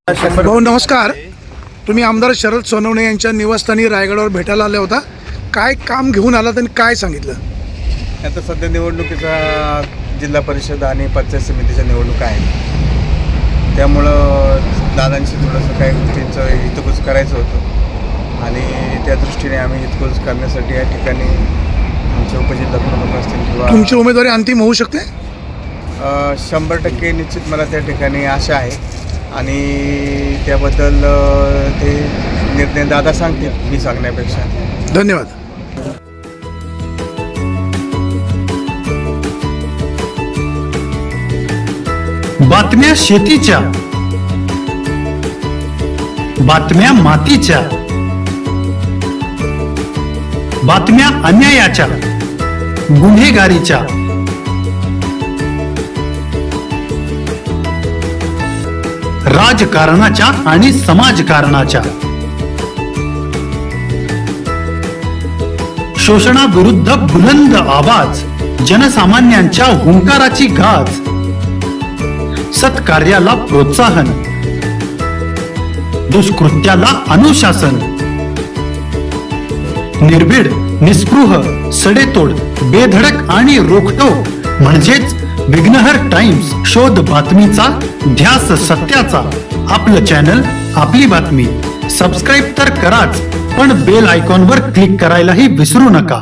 भाऊ नमस्कार. तुम्ही आमदार शरद सोनवणे यांच्या निवासस्थानी रायगडावर भेटायला आले होता. काय काम घेऊन आलात आणि काय सांगितलं? आता सध्या निवडणुकीचा जिल्हा परिषद आणि पंचायत समितीच्या निवडणुका आहेत, त्यामुळं दादांशी थोडंसं काही गोष्टींचं हितगुज करायचं होतं आणि त्या दृष्टीने आम्ही हितगुज करण्यासाठी या ठिकाणी आमचे उपजिल्हा प्रमुख असतील किंवा तुमची उमेदवारी अंतिम होऊ शकते? 100% निश्चित मला त्या ठिकाणी आशा आहे आणि त्याबद्दल ते निर्णय दादा सांगतील मी सांगण्यापेक्षा. धन्यवाद. बातम्या शेतीच्या, बातम्या मातीच्या, बातम्या अन्यायाच्या, गुन्हेगारीच्या, राजकारणाच्या आणि समाजकारणाच्या, शोषणाविरुद्ध बुलंद आवाज, जनसामान्यांच्या हुंकाराची गाज, सत्कार्याला प्रोत्साहन, दुष्कृत्याला अनुशासन, निर्भीड, निस्पृह, सडेतोड, बेधडक आणि रोखटोक म्हणजेच विघ्नहर टाइम्स. शोध बातमीचा, ध्यास सत्याचा. आपलं चॅनल, आपली बातमी. सबस्क्राईब तर कराच, पण बेल आयकॉनवर क्लिक करायलाही विसरू नका.